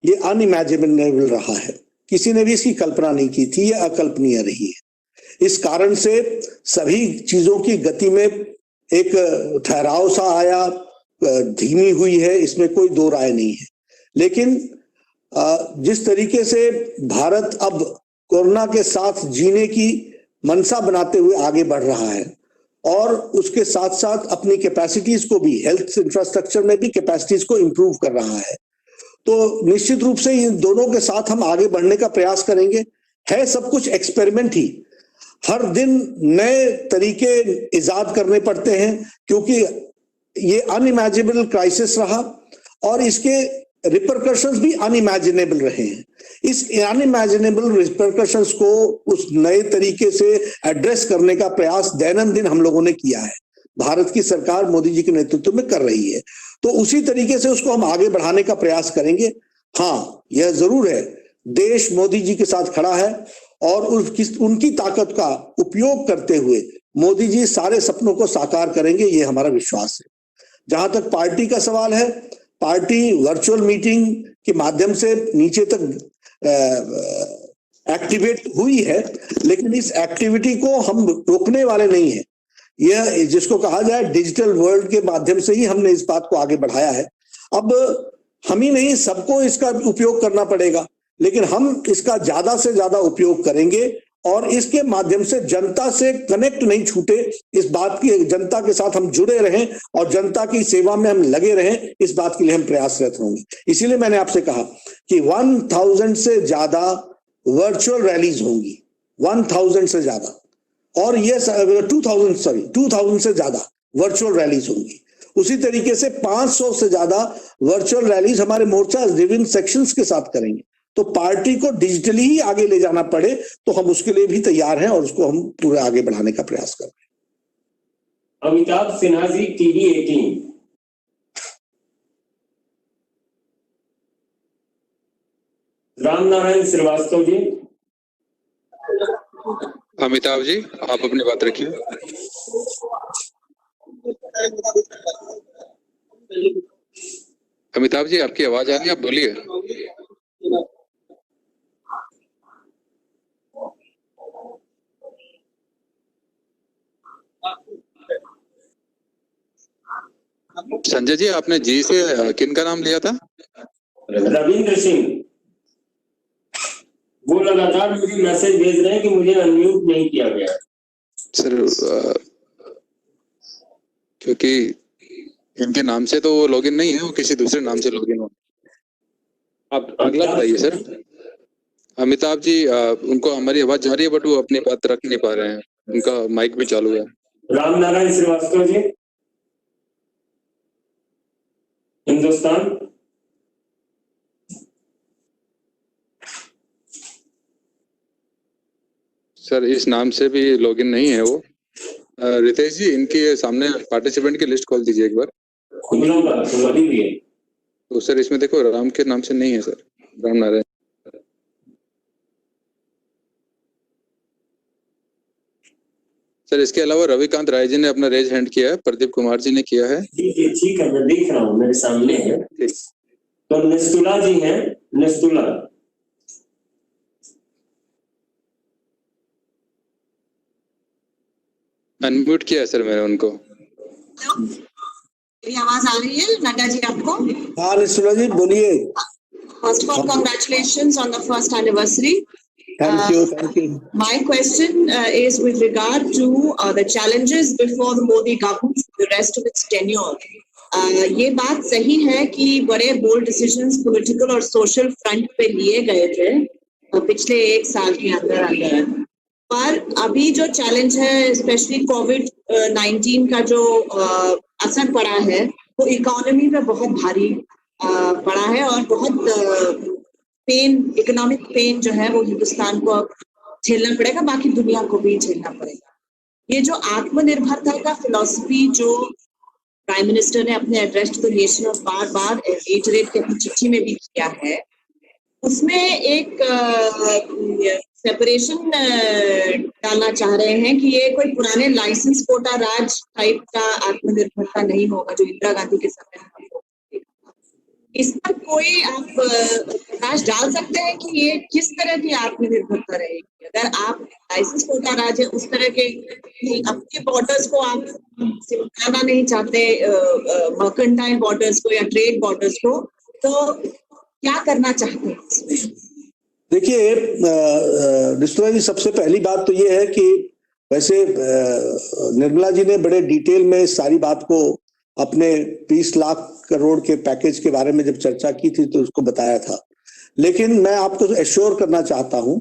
ये अनइमेजिनेबल रहा है। किसी ने भी इसकी कल्पना नहीं की थी, ये अकल्पनीय रही है। इस कारण से सभी चीजों की गति में एक ठहराव सा आया, धीमी हुई है, इसमें कोई दो राय नहीं है। लेकिन जिस तरीके से भारत अब कोरोना के साथ जीने की मनसा बनाते हुए आगे बढ़ रहा है, और उसके साथ साथ अपनी कैपेसिटीज को भी, हेल्थ इंफ्रास्ट्रक्चर में भी कैपेसिटीज को इंप्रूव कर रहा है, तो निश्चित रूप से इन दोनों के साथ हम आगे बढ़ने का प्रयास करेंगे। है सब कुछ एक्सपेरिमेंट ही, हर दिन नए तरीके इजाद करने पड़ते हैं, क्योंकि ये अनइमेजिनेबल क्राइसिस रहा और इसके रिपरकशंस भी अनइमेजिनेबल रहे हैं। इस अनइमेजिनेबल रिपरकशंस को उस नए तरीके से एड्रेस करने का प्रयास दैनंदिन हम लोगों ने किया है, भारत की सरकार मोदी जी के नेतृत्व में कर रही है। तो उसी तरीके से उसको हम आगे बढ़ाने का प्रयास करेंगे। हाँ, यह जरूर है, देश मोदी जी के साथ खड़ा है, और उनकी ताकत का उपयोग करते हुए मोदी जी सारे सपनों को साकार करेंगे, ये हमारा विश्वास है। जहां तक पार्टी का सवाल है, पार्टी वर्चुअल मीटिंग के माध्यम से नीचे तक एक्टिवेट हुई है, लेकिन इस एक्टिविटी को हम रोकने वाले नहीं है। यह जिसको कहा जाए डिजिटल वर्ल्ड के माध्यम से ही हमने इस बात को आगे बढ़ाया है। अब हम ही नहीं, सबको इसका उपयोग करना पड़ेगा, लेकिन हम इसका ज्यादा से ज्यादा उपयोग करेंगे, और इसके माध्यम से जनता से कनेक्ट नहीं छूटे, इस बात की जनता के साथ हम जुड़े रहें और जनता की सेवा में हम लगे रहें, इस बात के लिए हम प्रयासरत होंगे। इसीलिए मैंने आपसे कहा कि 1000 से ज्यादा वर्चुअल रैलीज होंगी, 1000 से ज्यादा, और ये 2000 से ज्यादा वर्चुअल रैलीज होंगी। उसी तरीके से 500 से ज्यादा वर्चुअल रैलीज हमारे मोर्चा विभिन्न सेक्शंस के साथ करेंगे। तो पार्टी को डिजिटली ही आगे ले जाना पड़े तो हम उसके लिए भी तैयार हैं, और उसको हम पूरे आगे बढ़ाने का प्रयास कर रहे हैं। अमिताभ सिन्हा जी, टीवी 18। राम नारायण श्रीवास्तव जी। अमिताभ जी, आप अपनी बात रखिए। अमिताभ जी, आपकी आवाज आ रही है, आप बोलिए। संजय जी, आपने जी से किन का नाम लिया था? रविंद्र सिंह। वो लगातार मुझे मैसेज भेज रहे हैं कि मुझे अनम्यूट नहीं किया गया। सर, क्योंकि इनके नाम से तो वो लॉगिन नहीं है, वो किसी दूसरे नाम से लॉगिन हो। आप अगला बताइए सर। अमिताभ जी, उनको हमारी आवाज जा रही है, बट वो अपनी बात रख नहीं पा रहे हैं, उनका माइक भी चालू है। राम नारायण श्रीवास्तव जी, हिंदुस्तान। सर, इस नाम से भी लॉगिन नहीं है वो। रितेश जी, इनके सामने पार्टिसिपेंट की लिस्ट खोल दीजिए एक बार। तो सर, इसमें देखो राम के नाम से नहीं है सर, राम नारायण। सर, इसके अलावा रविकांत राय जी ने अपना रेज हैंड किया है, प्रदीप कुमार जी ने किया है। जी ठीक है, मैं देख रहा हूँ, मेरे सामने है। तो निस्तुला जी हैं, निस्तुला। अनम्यूट किया है सर मैंने उनको। मेरी आवाज आ रही है नड्डा जी आपको? हाँ निस्तुला जी बोलिए। First of all, congratulations on the first anniversary. Thank you, thank you. My question is with regard to the challenges before the Modi government for the rest of its tenure. ये बात सही है कि बड़े बोल्ड डिसीजंस पॉलिटिकल और सोशल फ्रंट पे लिए गए थे पिछले एक साल के अंदर, पर अभी जो चैलेंज है, स्पेशली कोविड-19 का जो असर पड़ा है, वो इकोनॉमी पे बहुत भारी पड़ा है और बहुत पेन, इकोनॉमिक पेन जो है वो हिंदुस्तान को अब झेलना पड़ेगा, बाकी दुनिया को भी झेलना पड़ेगा। ये जो आत्मनिर्भरता का फिलॉसफी जो प्राइम मिनिस्टर ने अपने एड्रेस टू द नेशन और बार-बार रिटरेट के अपनी चिट्ठी में भी किया है, उसमें एक सेपरेशन डालना चाह रहे हैं कि ये कोई पुराने लाइसेंस कोटा राज टाइप का आत्मनिर्भरता नहीं होगा जो इंदिरा गांधी के समय में। इस पर कोई आप प्रकाश डाल सकते हैं कि ये किस तरह की आत्मनिर्भरता रहेगी? अगर आप लाइसेंस कोटा राज है उस तरह के अपने बॉर्डर्स को आप सिमटाना नहीं चाहते, मर्केंटाइल बॉर्डर्स को या ट्रेड बॉर्डर्स को, तो क्या करना चाहते हैं इसमें? देखिए निस्तुला जी, सबसे पहली बात तो ये है कि वैसे निर्मला जी ने बड़े डिटेल में सारी बात को अपने 20 लाख करोड़ के पैकेज के बारे में जब चर्चा की थी तो उसको बताया था, लेकिन मैं आपको एश्योर करना चाहता हूं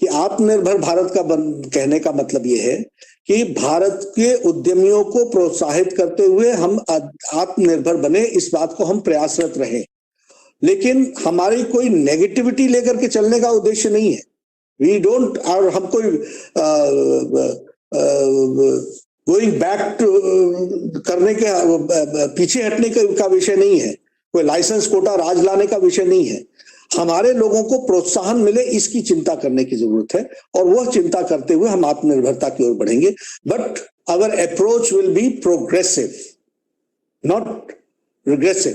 कि आत्मनिर्भर भारत का कहने का मतलब ये है कि भारत के उद्यमियों को प्रोत्साहित करते हुए हम आत्मनिर्भर बने, इस बात को हम प्रयासरत रहे, लेकिन हमारी कोई नेगेटिविटी लेकर के चलने का उद्देश्य नहीं है। वी डोंट, और हम कोई गोइंग बैक करने के पीछे हटने का विषय नहीं है, कोई लाइसेंस कोटा राज लाने का विषय नहीं है। हमारे लोगों को प्रोत्साहन मिले इसकी चिंता करने की जरूरत है और वह चिंता करते हुए हम आत्मनिर्भरता की ओर बढ़ेंगे। But our approach will be progressive, not regressive.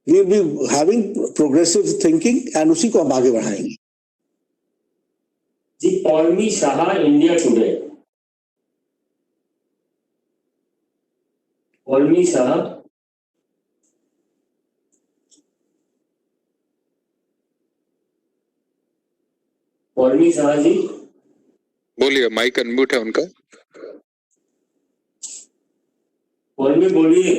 We will be having progressive thinking and उसी को हम आगे बढ़ाएंगे। जी, पौलमी शाह, इंडिया टुडे। पौलमी शाह। पौलमी शाह जी बोलिए, माइक अनम्यूट है उनका। पौलमी बोलिए।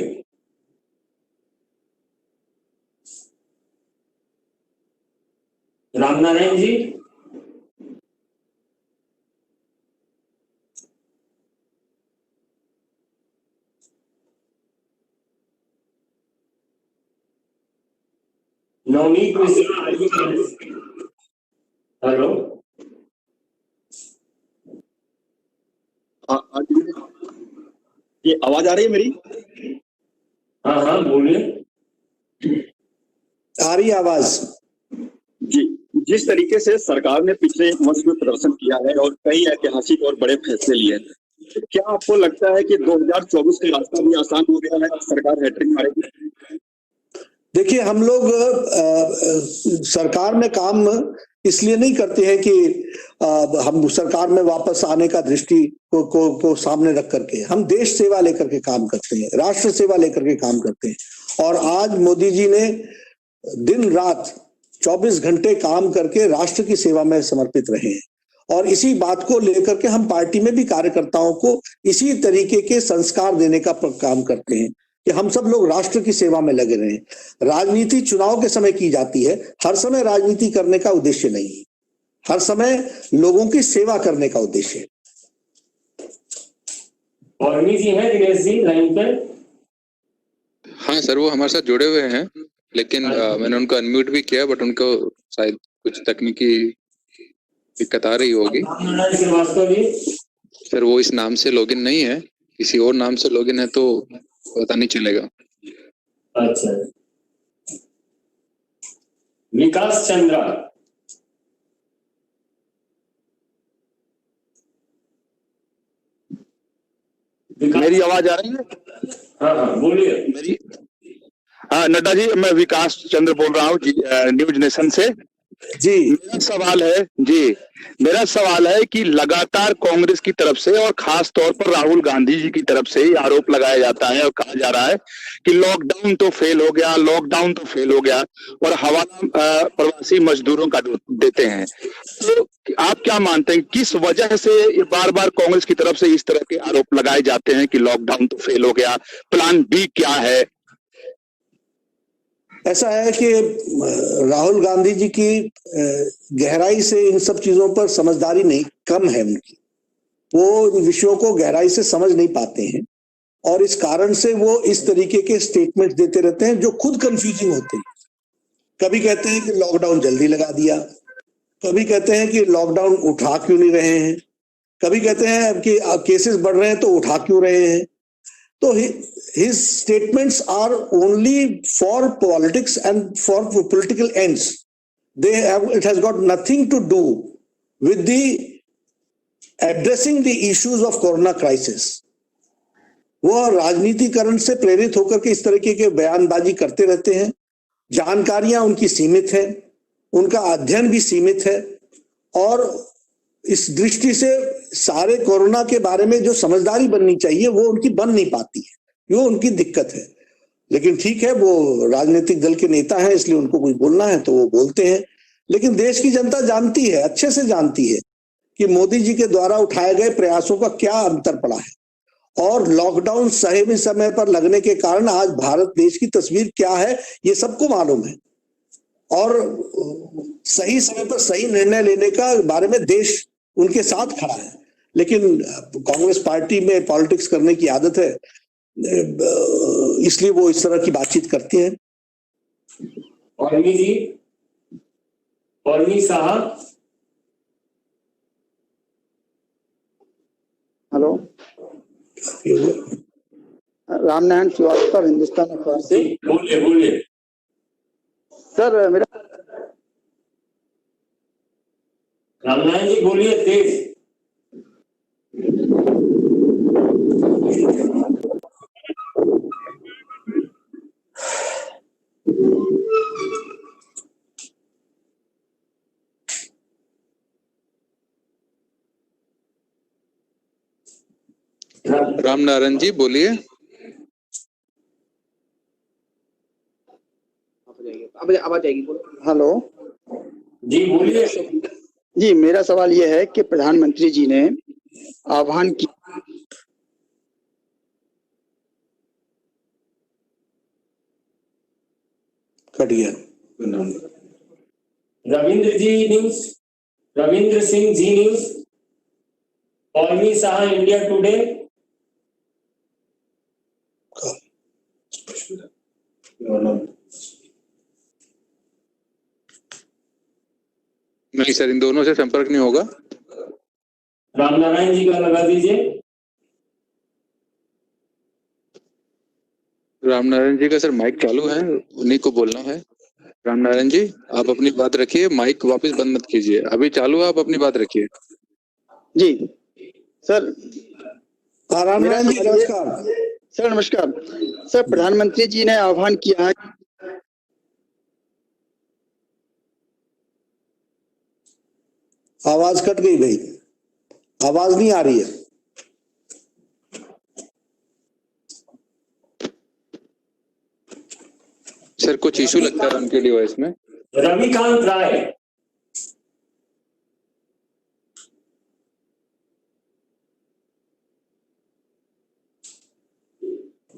रामनारायण जी। नवनीत मिश्रा। हेलो। ये आवाज आ रही है मेरी? हाँ हाँ बोलिए। आ रही आवाज जी। जिस तरीके से सरकार ने पिछले एक वर्ष में प्रदर्शन किया है और कई ऐतिहासिक और बड़े फैसले लिए हैं, क्या आपको लगता है कि 2024 का रास्ता भी आसान हो गया है, सरकार हैट्रिक मारेगी? देखिए, हम लोग सरकार में काम इसलिए नहीं करते हैं कि हम सरकार में वापस आने का दृष्टि को सामने रख करके, हम देश सेवा लेकर के काम करते हैं, राष्ट्र सेवा लेकर के काम करते हैं। और आज मोदी जी ने दिन रात 24 घंटे काम करके राष्ट्र की सेवा में समर्पित रहे हैं। और इसी बात को लेकर के हम पार्टी में भी कार्यकर्ताओं को इसी तरीके के संस्कार देने का काम करते हैं कि हम सब लोग राष्ट्र की सेवा में लगे रहें। राजनीति चुनाव के समय की जाती है, हर समय राजनीति करने का उद्देश्य नहीं है, हर समय लोगों की सेवा करने का उद्देश्य है। पौर्णी जी हैं, दिनेश जी लाइन पे? हाँ सर, वो हमारे साथ जुड़े हुए हैं, लेकिन मैंने उनको अनम्यूट भी किया, बट उनको शायद कुछ तकनीकी दिक्कत आ रही होगी। श्रीवास्तव जी सर, वो इस नाम से लॉगिन नहीं है, किसी और नाम से लॉगिन है तो पता नहीं चलेगा। अच्छा, विकास चंद्रा। मेरी आवाज आ रही है? हाँ बोलिए। मेरी नड्डा जी, मैं विकास चंद्र बोल रहा हूँ न्यूज नेशन से जी। मेरा सवाल है कि लगातार कांग्रेस की तरफ से और खास तौर पर राहुल गांधी जी की तरफ से आरोप लगाया जाता है और कहा जा रहा है कि लॉकडाउन तो फेल हो गया, लॉकडाउन तो फेल हो गया, और हवाला प्रवासी मजदूरों का देते हैं। तो आप क्या मानते हैं, किस वजह से बार बार कांग्रेस की तरफ से इस तरह के आरोप लगाए जाते हैं कि लॉकडाउन तो फेल हो गया, प्लान बी क्या है? ऐसा है कि राहुल गांधी जी की गहराई से इन सब चीजों पर समझदारी नहीं, कम है उनकी। वो इन विषयों को गहराई से समझ नहीं पाते हैं और इस कारण से वो इस तरीके के स्टेटमेंट देते रहते हैं जो खुद कंफ्यूजिंग होते हैं। कभी कहते हैं कि लॉकडाउन जल्दी लगा दिया, कभी कहते हैं कि लॉकडाउन उठा क्यों नहीं रहे हैं, कभी कहते हैं कि केसेस बढ़ रहे हैं तो उठा क्यों रहे हैं। तो his statements are only for politics and for political ends. It has got nothing to do with the addressing the issues of corona crisis. वो राजनीतिकरण से प्रेरित होकर के इस तरीके के बयानबाजी करते रहते हैं। जानकारियां उनकी सीमित है, उनका अध्ययन भी सीमित है, और इस दृष्टि से सारे कोरोना के बारे में जो समझदारी बननी चाहिए वो उनकी बन नहीं पाती है, वो उनकी दिक्कत है। लेकिन ठीक है, वो राजनीतिक दल के नेता हैं, इसलिए उनको कुछ बोलना है तो वो बोलते हैं। लेकिन देश की जनता जानती है, अच्छे से जानती है कि मोदी जी के द्वारा उठाए गए प्रयासों का क्या अंतर पड़ा है और लॉकडाउन सही समय पर लगने के कारण आज भारत देश की तस्वीर क्या है ये सबको मालूम है। और सही समय पर सही निर्णय लेने का बारे में देश उनके साथ खड़ा है। लेकिन कांग्रेस पार्टी में पॉलिटिक्स करने की आदत है, इसलिए वो इस तरह की बातचीत करती हैं। पौर्णी जी, पौर्णी साहब। हेलो, रामनारायण श्रीवास्तव, हिंदुस्तान अखबार से। बोलिए। सर मेरा रामनारायण जी बोलिए तेज। रामनारायण जी बोलिए। आवाज आएगी। हेलो जी बोलिए। जी, मेरा सवाल यह है कि प्रधानमंत्री जी ने आह्वान की Ravindra Singh ji news, पौर्णी Shah India today. नहीं सर, इन दोनों से संपर्क नहीं होगा। रामनारायण जी का लगा दीजिए। रामनारायण जी का सर माइक चालू है, उन्हीं को बोलना है। रामनारायण जी आप अपनी बात रखिए, माइक वापस बंद मत कीजिए। अभी चालू है, आप अपनी बात रखिए। जी सर, नारायण जी नमस्कार। सर नमस्कार। सर प्रधानमंत्री जी ने आह्वान किया है। आवाज कट गई भाई, आवाज नहीं आ रही है। सर कुछ इशू लगता है उनके डिवाइस में। रविकांत राय।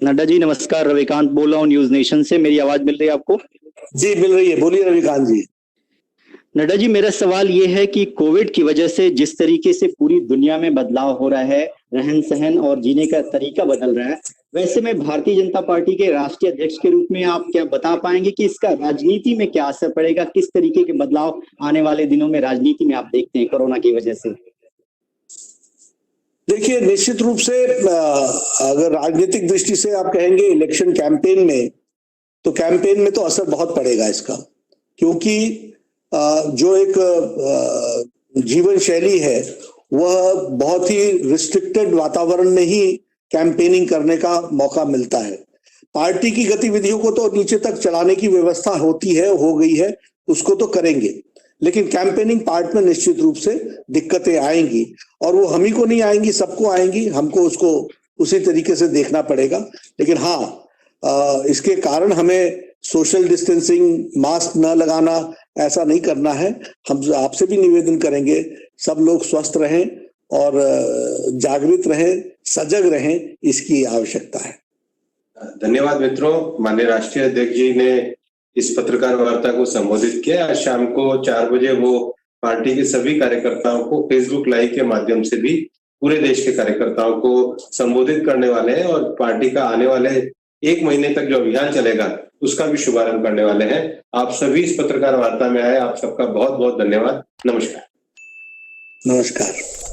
नड्डा जी नमस्कार, रविकांत बोल रहा हूँ न्यूज नेशन से। मेरी आवाज मिल रही है आपको? जी मिल रही है, बोलिए रविकांत जी। नड्डा जी मेरा सवाल ये है कि कोविड की वजह से जिस तरीके से पूरी दुनिया में बदलाव हो रहा है, रहन सहन और जीने का तरीका बदल रहा है, वैसे में भारतीय जनता पार्टी के राष्ट्रीय अध्यक्ष के रूप में आप क्या बता पाएंगे कि इसका राजनीति में क्या असर पड़ेगा? किस तरीके के बदलाव आने वाले दिनों में राजनीति में आप देखते हैं कोरोना की वजह से? देखिए निश्चित रूप से अगर राजनीतिक दृष्टि से आप कहेंगे इलेक्शन कैंपेन में, तो कैंपेन में तो असर बहुत पड़ेगा इसका, क्योंकि जो एक जीवन शैली है वह बहुत ही रिस्ट्रिक्टेड वातावरण में ही कैंपेनिंग करने का मौका मिलता है। पार्टी की गतिविधियों को तो नीचे तक चलाने की व्यवस्था होती है, हो गई है, उसको तो करेंगे, लेकिन कैंपेनिंग पार्ट में निश्चित रूप से दिक्कतें आएंगी, और वो हम ही को नहीं आएंगी, सबको आएंगी। हमको उसको उसी तरीके से देखना पड़ेगा। लेकिन हाँ, इसके कारण हमें सोशल डिस्टेंसिंग, मास्क न लगाना, ऐसा नहीं करना है। हम आपसे भी निवेदन करेंगे सब लोग स्वस्थ रहें और जागृत रहें, सजग रहें, इसकी आवश्यकता है। धन्यवाद मित्रों। माननीय राष्ट्रीय अध्यक्ष जी ने इस पत्रकार वार्ता को संबोधित किया। आज शाम को 4 बजे वो पार्टी के सभी कार्यकर्ताओं को फेसबुक लाइव के माध्यम से भी पूरे देश के कार्यकर्ताओं को संबोधित करने वाले हैं, और पार्टी का आने वाले 1 महीने तक जो अभियान चलेगा उसका भी शुभारंभ करने वाले हैं। आप सभी इस पत्रकार वार्ता में आए, आप सबका बहुत बहुत धन्यवाद। नमस्कार। नमस्कार।